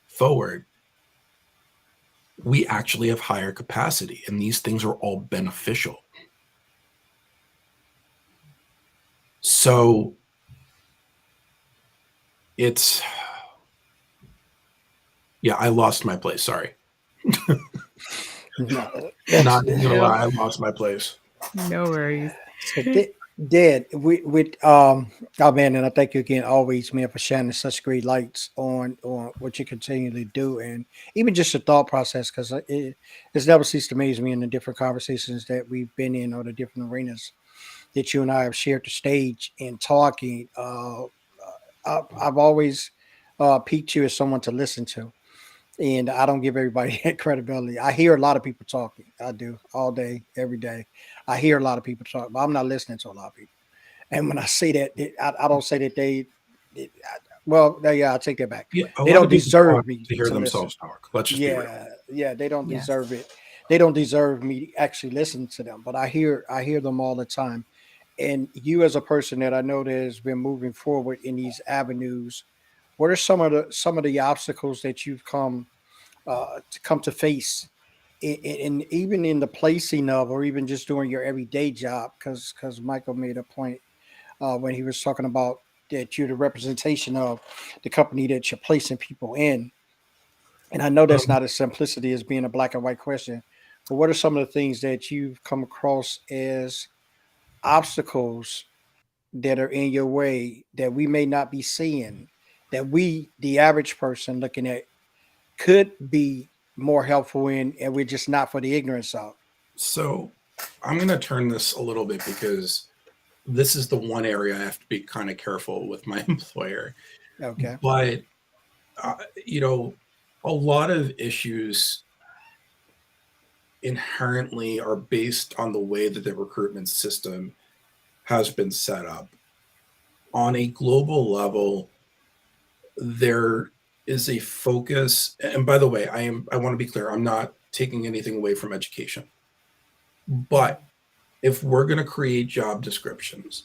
forward. We actually have higher capacity, and these things are all beneficial. So it's, yeah, I lost my place. Sorry. No, Not gonna lie, I lost my place. No worries. So Dad, oh man, and I thank you again always, man, for shining such great lights on what you continually do, and even just the thought process, because it's never ceased to amaze me in the different conversations that we've been in, or the different arenas that you and I have shared the stage in talking. I've always piqued you as someone to listen to. And I don't give everybody that credibility. I hear a lot of people talking. I do, all day, every day. I hear a lot of people talk, but I'm not listening to a lot of people. And when I say that, I don't say that I take that back. Yeah, They don't deserve me to hear to themselves listen. talk. Let's just be real. Yeah, they don't Yes. deserve it. They don't deserve me to actually listen to them. But I hear them all the time. And you, as a person that I know that has been moving forward in these avenues, what are some of the obstacles that you've come to face, in even in the placing of, or even just doing your everyday job? Because Michael made a point when he was talking about that you're the representation of the company that you're placing people in. And I know that's not as simplicity as being a black and white question, but what are some of the things that you've come across as obstacles that are in your way that we may not be seeing, that we, the average person looking at, could be more helpful in, and we're just not for the ignorance of? So I'm going to turn this a little bit, because this is the one area I have to be kind of careful with my employer. Okay. But, a lot of issues inherently are based on the way that the recruitment system has been set up. On a global level, there is a focus, and by the way, I want to be clear, I'm not taking anything away from education. But if we're going to create job descriptions,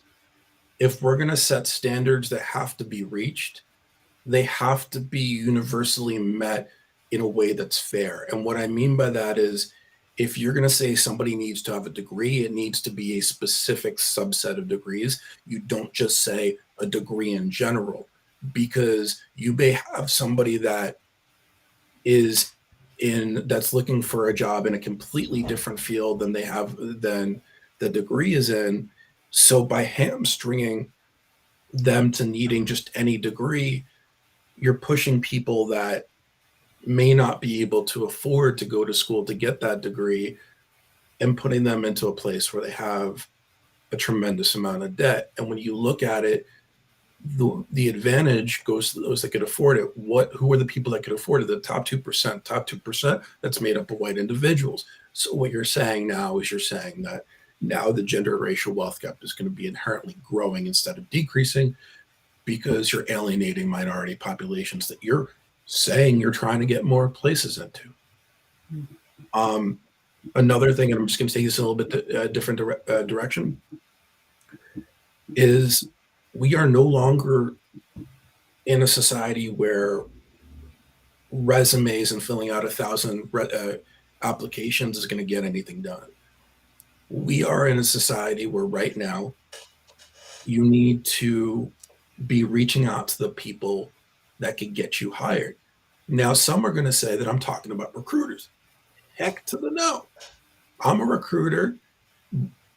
if we're going to set standards that have to be reached, they have to be universally met in a way that's fair. And what I mean by that is, if you're going to say somebody needs to have a degree, it needs to be a specific subset of degrees. You don't just say a degree in general, because you may have somebody that that's looking for a job in a completely different field than the degree is in. So by hamstringing them to needing just any degree, you're pushing people that may not be able to afford to go to school to get that degree, and putting them into a place where they have a tremendous amount of debt. And when you look at it, the advantage goes to those that could afford it. Who are the people that could afford it? The top 2%. Top 2%, that's made up of white individuals. So what you're saying now is you're saying that now the gender and racial wealth gap is going to be inherently growing instead of decreasing, because you're alienating minority populations that you're saying you're trying to get more places into. Another thing, and I'm just going to take this in a little bit different direction, is we are no longer in a society where resumes and filling out 1,000 applications is going to get anything done. We are in a society where right now you need to be reaching out to the people that can get you hired. Now, some are going to say that I'm talking about recruiters. Heck to the no. I'm a recruiter,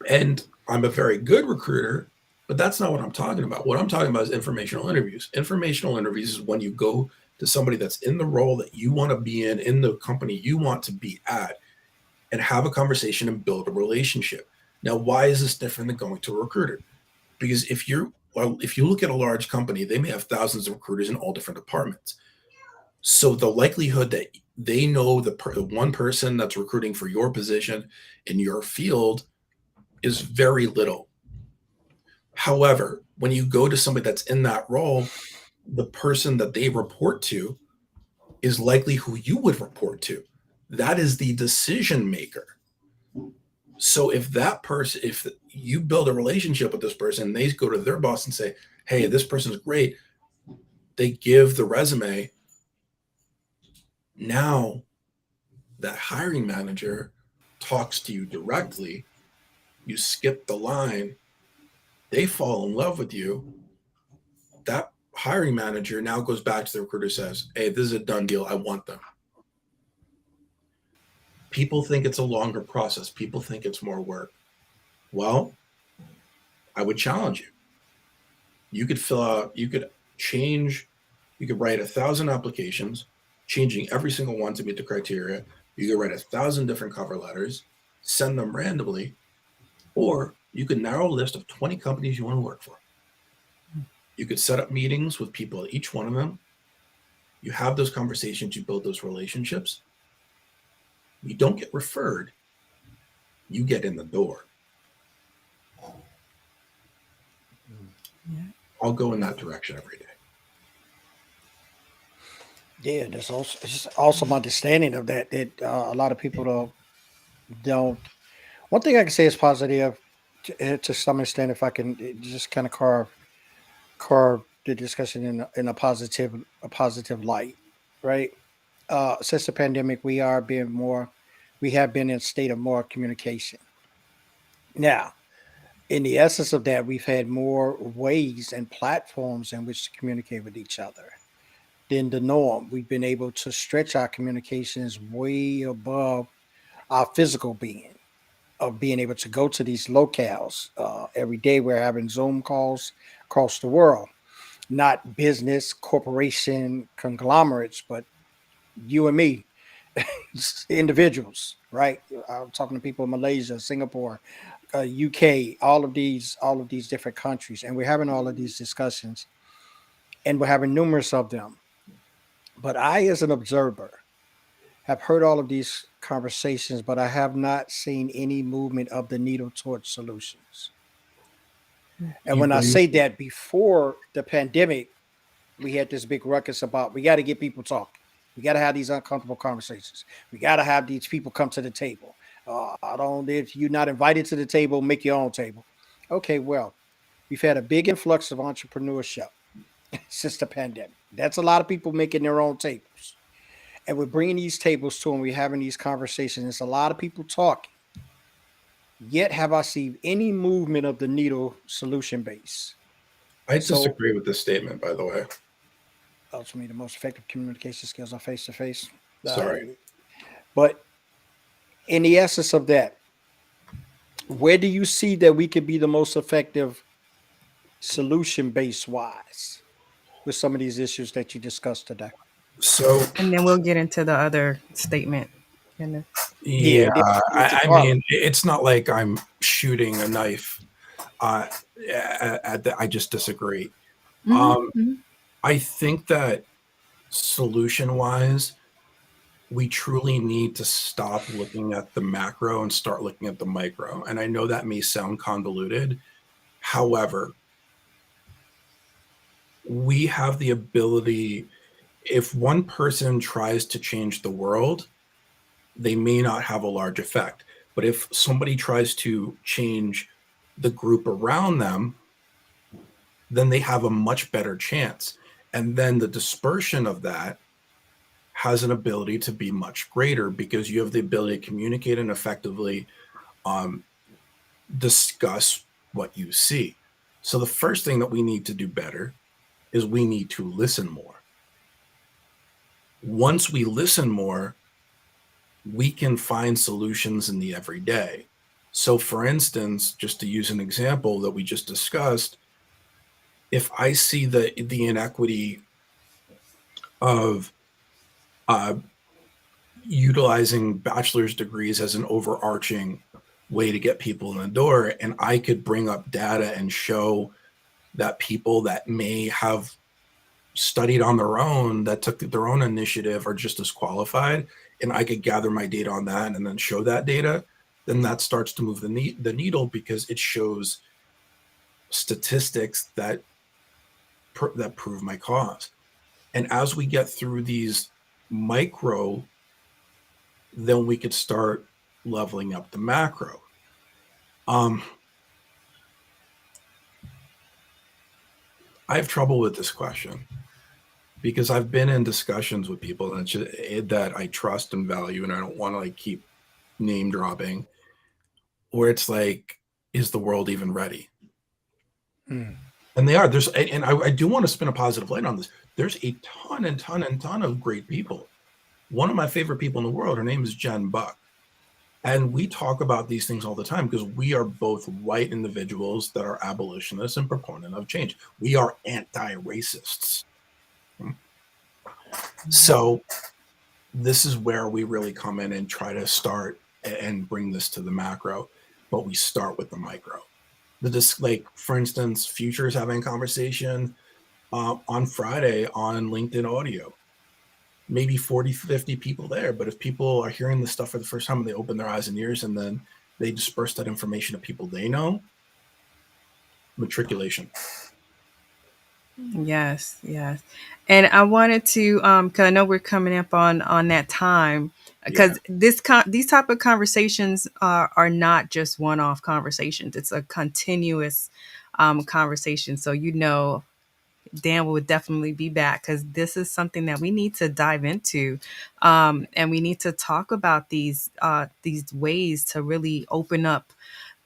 and I'm a very good recruiter, but that's not what I'm talking about. What I'm talking about is informational interviews. Informational interviews is when you go to somebody that's in the role that you want to be in the company you want to be at, and have a conversation and build a relationship. Now, why is this different than going to a recruiter? Because if you look at a large company, they may have thousands of recruiters in all different departments. So the likelihood that they know the one person that's recruiting for your position in your field is very little. However, when you go to somebody that's in that role, the person that they report to is likely who you would report to. That is the decision maker. So if you build a relationship with this person, they go to their boss and say, hey, this person's great. They give the resume. Now that hiring manager talks to you directly, you skip the line, they fall in love with you. That hiring manager now goes back to the recruiter, says, hey, this is a done deal. I want them. People think it's a longer process. People think it's more work. Well, I would challenge you. You could write 1,000 applications, changing every single one to meet the criteria. You could write 1,000 different cover letters, send them randomly, or you could narrow a list of 20 companies you want to work for. You could set up meetings with people at each one of them. You have those conversations, you build those relationships. You don't get referred, you get in the door. Yeah. I'll go in that direction every day. Yeah, there's also my understanding of that a lot of people don't. One thing I can say is positive to some extent, if I can just kind of carve the discussion in a positive light, right? Since the pandemic, we have been in a state of more communication. Now, in the essence of that, we've had more ways and platforms in which to communicate with each other than the norm. We've been able to stretch our communications way above our physical being, of being able to go to these locales. Every day we're having Zoom calls across the world, not business, corporation, conglomerates, but you and me, individuals, right? I'm talking to people in Malaysia, Singapore, UK, all of these different countries, and we're having all of these discussions, and we're having numerous of them. But I, as an observer, have heard all of these conversations, but I have not seen any movement of the needle towards solutions. And when I say that, before the pandemic, we had this big ruckus about we got to get people talking. We got to have these uncomfortable conversations. We got to have these people come to the table. If you're not invited to the table, make your own table. Okay, well, we've had a big influx of entrepreneurship since the pandemic. That's a lot of people making their own tables. And we're bringing these tables to them. We're having these conversations. It's a lot of people talking. Yet have I seen any movement of the needle solution base? I disagree with this statement, by the way. Ultimately, the most effective communication skills are face-to-face. Sorry. But in the essence of that, where do you see that we could be the most effective solution-based wise with some of these issues that you discussed today? And then we'll get into the other statement. I mean, it's not like I'm shooting a knife. I just disagree. Mm-hmm. I think that solution wise, we truly need to stop looking at the macro and start looking at the micro. And I know that may sound convoluted. However, we have the ability, if one person tries to change the world, they may not have a large effect. But if somebody tries to change the group around them, then they have a much better chance. And then the dispersion of that has an ability to be much greater because you have the ability to communicate and effectively discuss what you see. So the first thing that we need to do better is we need to listen more. Once we listen more, we can find solutions in the everyday. So for instance, just to use an example that we just discussed, if I see the inequity of utilizing bachelor's degrees as an overarching way to get people in the door, and I could bring up data and show that people that may have studied on their own, that took their own initiative, are just as qualified, and I could gather my data on that and then show that data, then that starts to move the needle because it shows statistics that prove my cause. And as we get through these micro, then we could start leveling up the macro. I have trouble with this question because I've been in discussions with people that I trust and value, and I don't want to like keep name dropping, where it's like, is the world even ready? And they are. I do want to spin a positive light on this. There's a ton of great people. One of my favorite people in the world, her name is Jen Buck. And we talk about these things all the time because we are both white individuals that are abolitionists and proponent of change. We are anti-racists. So this is where we really come in and try to start and bring this to the macro, but we start with the micro. Like, for instance, Future is having a conversation on Friday on LinkedIn Audio. Maybe 40, 50 people there. But if people are hearing this stuff for the first time and they open their eyes and ears and then they disperse that information to people they know, matriculation. Yes, yes. And I wanted to, because I know we're coming up on that time, because these type of conversations are not just one-off conversations. It's a continuous conversation. So, Dan will definitely be back because this is something that we need to dive into, and we need to talk about these ways to really open up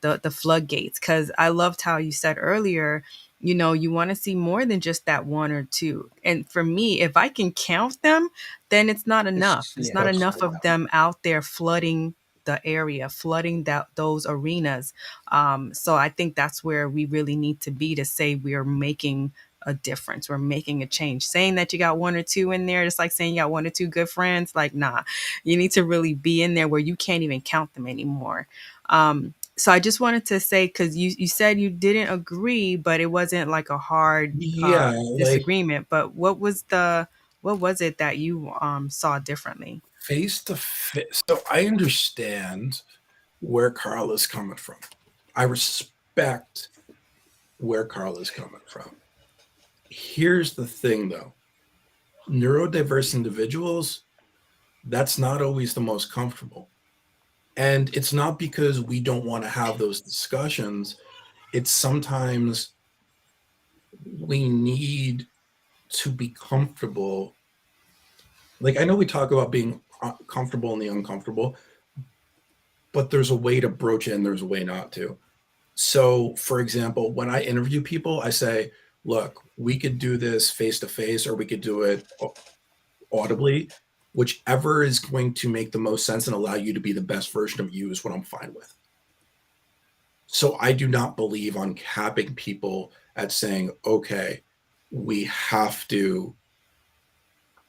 the floodgates. Because I loved how you said earlier, you want to see more than just that one or two. And for me, if I can count them, then it's not enough. It's not enough of them out there flooding the area, flooding those arenas. So I think that's where we really need to be to say we are making a difference. We're making a change. Saying that you got one or two in there, it's like saying you got one or two good friends. Like, nah, you need to really be in there where you can't even count them anymore. So I just wanted to say, because you said you didn't agree, but it wasn't like a hard disagreement. But what was it that you saw differently? Face to face. So I understand where Carl is coming from. I respect where Carl is coming from. Here's the thing, though. Neurodiverse individuals, that's not always the most comfortable. And it's not because we don't want to have those discussions. It's sometimes we need to be comfortable. Like, I know we talk about being comfortable in the uncomfortable, but there's a way to broach it and there's a way not to. So, for example, when I interview people, I say, look, we could do this face to face or we could do it audibly. Whichever is going to make the most sense and allow you to be the best version of you is what I'm fine with. So I do not believe on capping people at saying, okay, we have to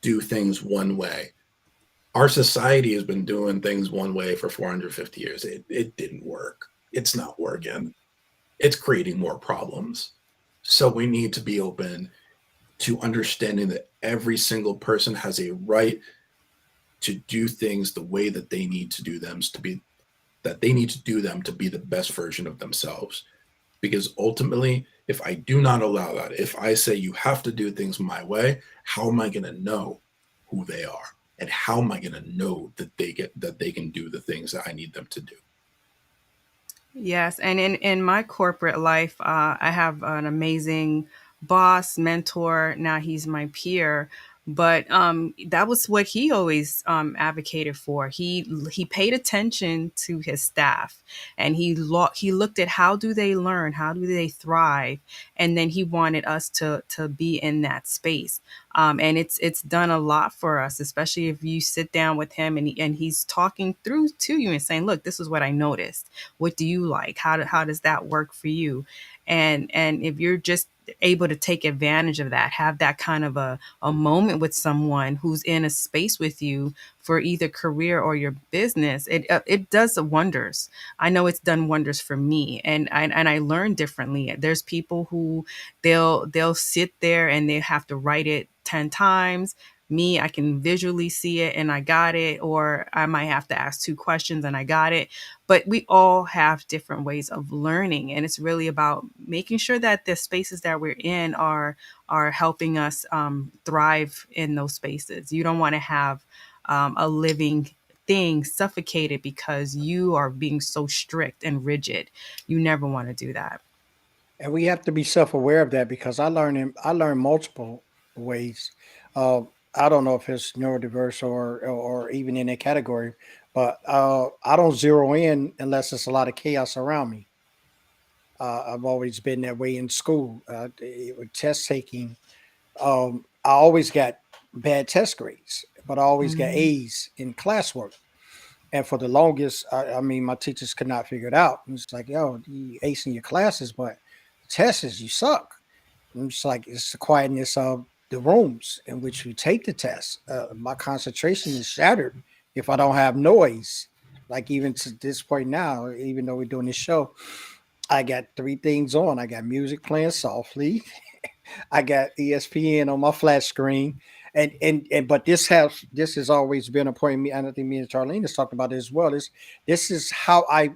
do things one way. Our society has been doing things one way for 450 years. It didn't work. It's not working. It's creating more problems. So we need to be open to understanding that every single person has a right to do things the way that they need to do them to be the best version of themselves. Because ultimately, if I do not allow that, if I say you have to do things my way, how am I going to know who they are? And how am I going to know that they can do the things that I need them to do? Yes, and in my corporate life, I have an amazing boss, mentor. Now he's my peer, but that was what he always advocated for. He paid attention to his staff, and he looked at how do they learn, how do they thrive, and then he wanted us to be in that space. And it's done a lot for us, especially if you sit down with him and he's talking through to you and saying, "Look, this is what I noticed. What do you like? How does that work for you?" And if you're just able to take advantage of that, have that kind of a moment with someone who's in a space with you for either career or your business, it does wonders. I know it's done wonders for me, and I learn differently. There's people who they'll sit there and they have to write it 10 times. Me, I can visually see it and I got it, or I might have to ask 2 questions and I got it. But we all have different ways of learning, and it's really about making sure that the spaces that we're in are helping us thrive in those spaces. You don't want to have a living thing suffocated because you are being so strict and rigid. You never want to do that. And we have to be self-aware of that, because I learned multiple ways. Uh, I don't know if it's neurodiverse or even in that category, but I don't zero in unless it's a lot of chaos around me. I've always been that way in school. With test taking, I always got bad test grades, but I always got Mhm. A's in classwork. And for the longest, I mean, my teachers could not figure it out. It's like, yo, you acing your classes, but tests, you suck. And it's like, it's the quietness of the rooms in which you take the test. My concentration is shattered if I don't have noise. Like, even to this point now, even though we're doing this show, I got three things on. I got music playing softly. I got ESPN on my flat screen. And but this has always been a point of me, and I think me and Charlene has talked about it as well. This is how I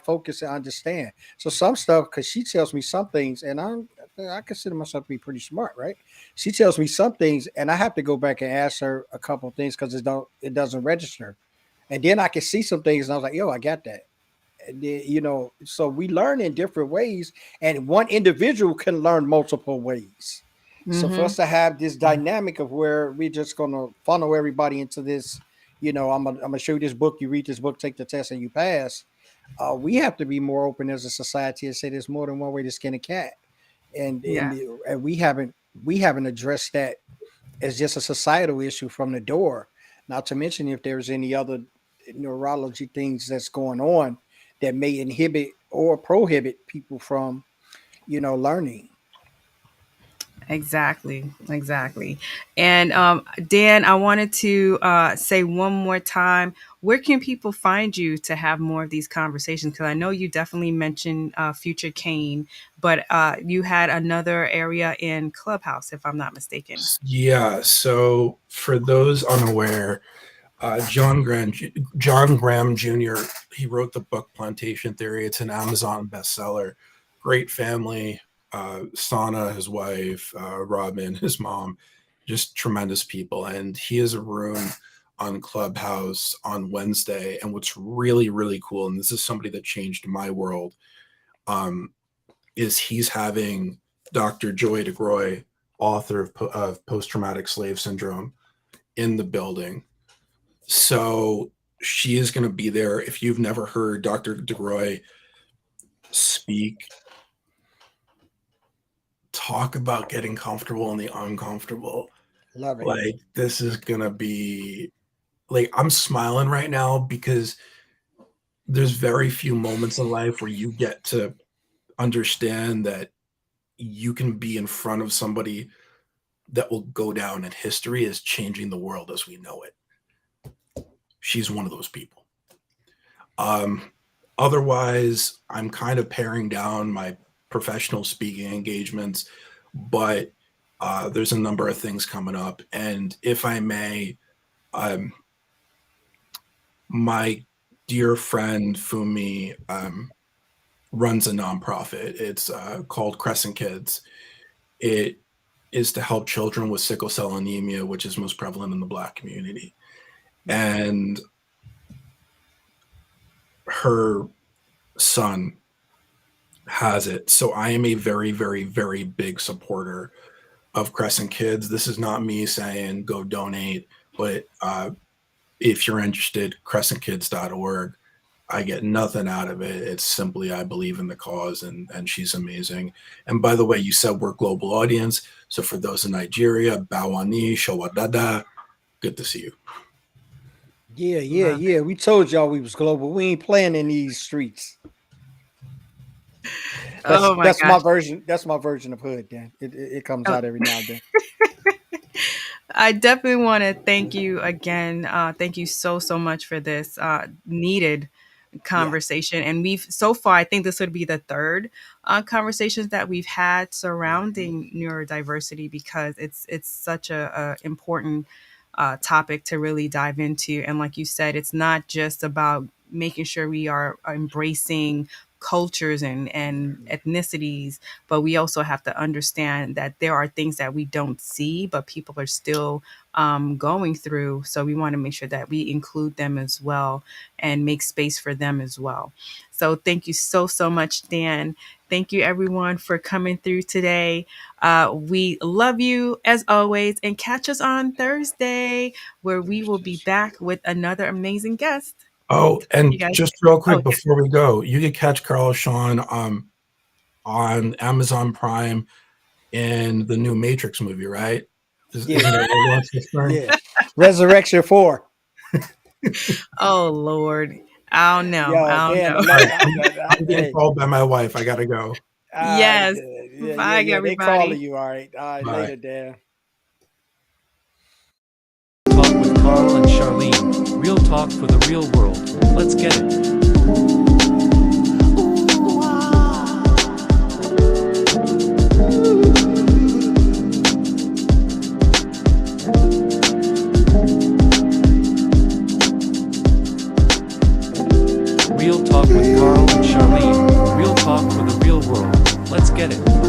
focus and understand. So some stuff, because she tells me some things, and I consider myself to be pretty smart, right? She tells me some things, and I have to go back and ask her a couple of things because it doesn't register. And then I can see some things, and I was like, yo, I got that. So we learn in different ways, and one individual can learn multiple ways. So for Mhm. us to have this dynamic of where we're just going to funnel everybody into this, I'm gonna show you this book, you read this book, take the test, and you pass. We have to be more open as a society and say there's more than one way to skin a cat, and and, Yeah. and we haven't addressed that as just a societal issue from the door. Not to mention if there's any other neurology things that's going on that may inhibit or prohibit people from, learning. Exactly, exactly. And Dan, I wanted to say one more time, where can people find you to have more of these conversations? Because I know you definitely mentioned Future Kane, but you had another area in Clubhouse, if I'm not mistaken. Yeah. So for those unaware, John Graham Jr. He wrote the book Plantation Theory. It's an Amazon bestseller. Great family. Sana, his wife, Robin, his mom, just tremendous people. And he has a room on Clubhouse on Wednesday. And what's really, really cool, and this is somebody that changed my world, um, is he's having Dr. Joy DeGroy, author of Post Traumatic Slave Syndrome, in the building. So she is going to be there. If you've never heard Dr. DeGroy speak, talk about getting comfortable in the uncomfortable. Love it. Like, this is going to be like, I'm smiling right now because there's very few moments in life where you get to understand that you can be in front of somebody that will go down in history as changing the world as we know it. She's one of those people. Um, Otherwise, I'm kind of paring down my professional speaking engagements, but There's a number of things coming up. And if I may, my dear friend Fumi runs a nonprofit. It's called Crescent Kids. It is to help children with sickle cell anemia, which is most prevalent in the Black community. And her son has it. So I am a very, very, very big supporter of Crescent Kids. This is not me saying go donate, but if you're interested, crescentkids.org. I get nothing out of it. It's simply I believe in the cause, and she's amazing. And by the way, you said we're global audience. So for those in Nigeria, Bawani, Shawadada, good to see you. Yeah. We told y'all we was global. We ain't playing in these streets. That's my version. That's my version of hood. Dan, it comes out every now and then. I definitely want to thank you again. Thank you so much for this needed conversation. Yeah. And we've so far, I think this would be the third conversations that we've had surrounding neurodiversity, because it's such a important topic to really dive into. And like you said, it's not just about making sure we are embracing cultures and ethnicities, but we also have to understand that there are things that we don't see, but people are still going through. So we want to make sure that we include them as well and make space for them as well. So thank you so much, Dan. Thank you everyone for coming through today. We love you as always, and catch us on Thursday, where we will be back with another amazing guest. Oh, and just real quick before we go, you can catch Carl Shawn on Amazon Prime in the new Matrix movie, right? Yeah. Resurrection 4. Oh Lord, I don't know. I'm getting called by my wife. I gotta go. Yes. Bye, everybody. They calling you. All right. Later, Dan. Talk with Carl and Charlene. Real talk for the real world. Let's get it. Real talk with Carl and Charlene. Real talk for the real world. Let's get it.